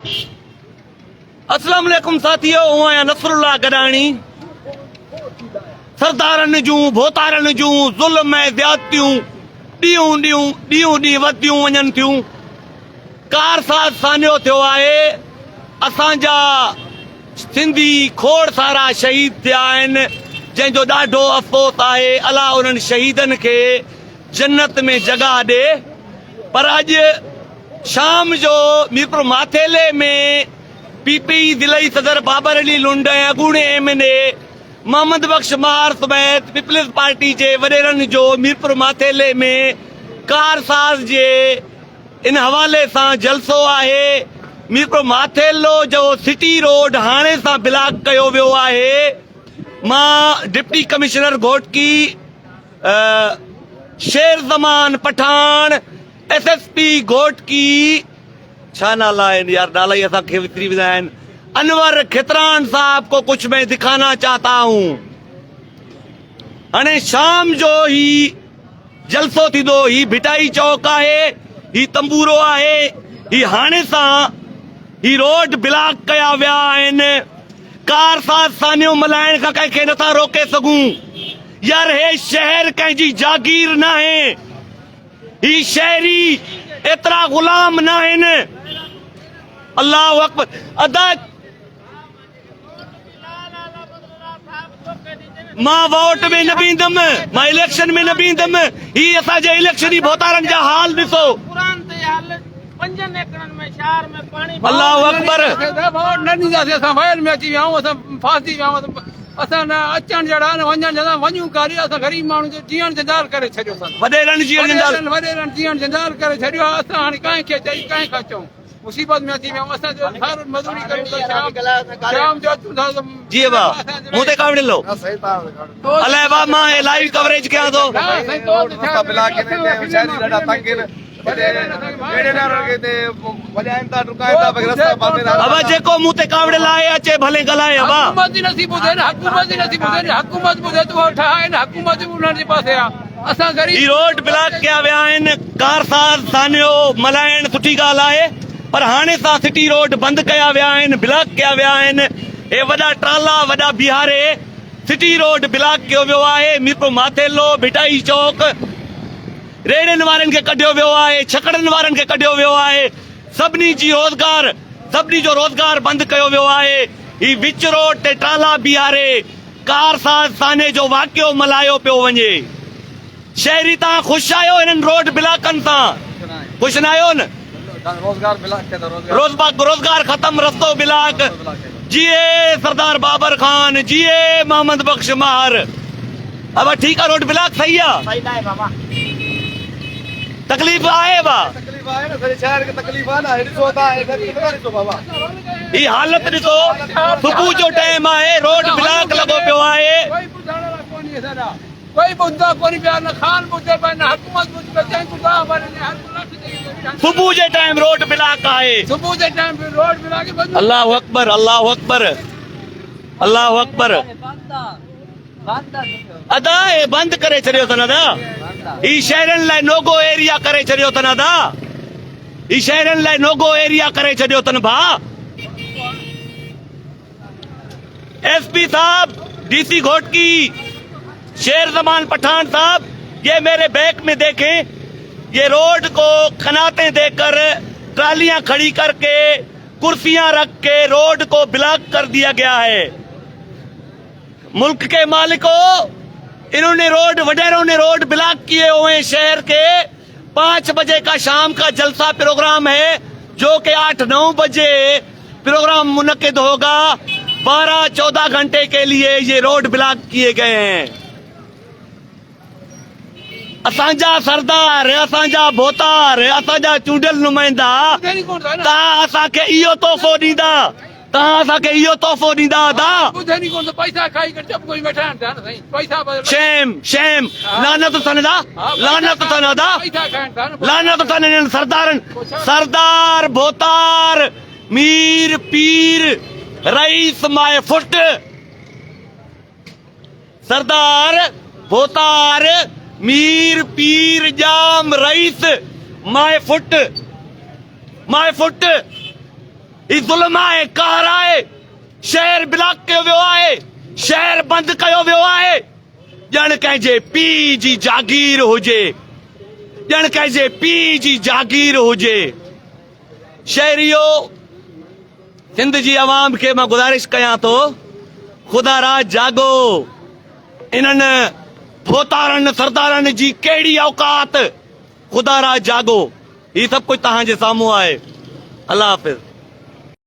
अस्सलाम वालेकुम साथियों, हूं आहियां नसरुल्लाह गडाणी। सरदारनि जूं भोतारनि जूं ज़ुल्म ऐं ज़्यादतियूं ॾींहुं ॾींहुं वधियूं वञनि थियूं। कारसाज़ सान्यो थियो आहे। असांजा सिंधी खोड़ सारा शहीद थिया आहिनि, जंहिंजो ॾाढो अफ़सोस आहे। अलाह उन्हनि शहीदनि खे जन्नत में जॻह ॾे। पर अॼु शाम जो मीरपुर माथेले में पीपी ज़िलई सदर बाबर अली लुंड ऐं अॻूणे MNA मोहम्मद बख्श मार समेत पीपल्स पार्टी जे वॾेरनि जो मीरपुर माथेले में कारसाज़ जे इन हवाले सां जलसो आहे। मीरपुर माथेलो जो सिटी रोड हाणे सां ब्लॉक कयो वियो आहे। मां डिप्टी कमिश्नर घोटकी शेर ज़मान पठान SSP घोटकी छा नाला आहिनि यार, नाला ही असांखे विसरी वेंदा आहिनि, अनवर खितरान साहब को कुछ मैं दिखाना चाहता हूँ। हाणे शाम जो ही जलसो थींदो। ही भिटाई चौक आहे, ही तंबूरो आहे, ही हाणे सां ही रोड ब्लॉक कया विया आहिनि। कारसाज़ सान्यो मल्हाइण खां कंहिंखे नथा रोके सघूं। यार हे शहर कंहिंजी जागीर न आहे। ही शहरी एतिरा गुलाम न आहिनि। अल्लाह अकबर। अदा मां वोट में न बींदुमि, मां इलेक्शन में न बींदुमि। ही असांजे इलेक्शनी भोतारनि जा हाल ॾिसो। अल्लाह अकबर। न ॾींदासीं, असां वयल में अची विया आहियूं, असां फासी विया आहियूं। असां न अचण जहिड़ा न वञण जहिड़ा, वञूं कारी असां ग़रीब माण्हू जो जीअण जंजाल करे छॾियो अथनि। वॾेरनि जीअण जंजाल करे छॾियो आहे। असां हाणे कंहिंखे चई कंहिंखां चऊं, मुसीबत में अची विया आहियूं। असां जो सारो मज़दूरी कयूं था, शाम जो अचूं था। जी वाह, मूं ते कावड़े लो अलाए वाह, मां लाइव कवरेज कयां थो। अब जेको मूं ते कावड़े लाए अचे भले ॻाल्हाए। अबा हुकूमत जी नसीब ॿुधे न, हुकूमत जी नसीब ॿुधे न, हुकूमत ॿुधे तो ठाहे न, हुकूमत उन्हनि जे पासे आहे। असां गरीब रोड ब्लॉक कया विया आहिनि। कारसाज़ सान्यो मल्हाइण सुठी ॻाल्हि आहे, पर हाणे सां सिटी रोड बंदि कया विया आहिनि, ब्लॉक कया विया आहिनि। हे वॾा ट्राला वॾा बिहारे सिटी रोड ब्लॉक कयो वियो आहे। मीरपुर माथेलो भिटाई चौक रेड़नि वारनि खे कढियो वियो आहे, छकड़नि वारनि खे कढियो वियो आहे। सभिनी जो रोज़गार बंदि कयो वियो आहे। ही विच रोड ते ट्राला बिहारे कारसाज़ साने जो वाक़ियो मल्हायो पियो वञे। शहरी तव्हां ख़ुशि आहियो हिननि रोड ब्लॉकनि सां? ख़ुशि न आहियो न? रोज़गार ख़त्म, रस्तो ब्लॉक। जिए सरदार बाबर खान, जिए मोहम्मद बख्श मार। अब ठीक है, रोड ब्लॉक सही है। तकलीफ आहे बा, ही हालत ॾिसो। सुबुह जो टाइम आहे, रोड ब्लॉक लॻो पियो आहे। कोई ॿुधंदो कोन्हे पिया, न खान ॿुधे पिया, न हुकूमत ॿुधे पिया। सुबुह जे टाइम रोड ब्लॉक आहे। सुबुह जे टाइम रोड ब्लॉक। अल्लाह अकबर, अल्लाह अकबर, अल्लाह अकबर। अदा हे बंदि करे छॾियो अथनि। अदा ही शहरनि लाइ नोगो एरिया करे छॾियो अथनि। अदा ही शहरनि लाइ नोगो एरिया करे छॾियो अथनि। भाउ SP साहब, DC घोटकी, शेर ज़मान पठान साहब, ये मेरे बैक में देखें। ये रोड को खनाते देकर, ट्रालियां खड़ी करके, कुर्सियां रख के रोड को ब्लॉक कर दिया गया है। मुल्क के मालिकों, इन्होंने वडेरों ने रोड ब्लॉक किए हुए हैं। शहर के 5 बजे का शाम का जलसा प्रोग्राम है, जो कि 8-9 बजे प्रोग्राम मुनक्किद होगा। 12-14 घंटे के लिए ये रोड ब्लॉक किए गए हैं। असांजा सरदार, असांजा भोतार, असांजा चूंडियल नुमाइंदा तव्हां असांखे इहो तोहफ़ो ॾींदा, तव्हां असांखे इहो तोहफ़ो ॾींदा। शेम शेम, लानत अथनि दा, लानत अथनि दा, लानत अथनि इन्हनि सरदारनि। सरदार भोतार मीर पीर रईस माए फुट। सरदार भोतार मीर पीर जाम रईस माए फुट। ही ज़ुल्म आहे, कहर आहे। शहर ब्लॉक कयो वियो आहे, शहर बंदि कयो वियो आहे। ॼण कंहिंजे पीउ जी जागीर हुजे, ॼण कंहिंजे पीउ जी जागीर हुजे। शहरियो, सिंध जी आवाम खे मां गुज़ारिश कयां थो, ख़ुदा रा जागो। इन्हनि फोतारनि सरदारनि जी कहिड़ी औकात, ख़ुदा रा जागो। ही सभु कुझु तव्हांजे साम्हूं आहे। अल्लाह हाफ़िज़।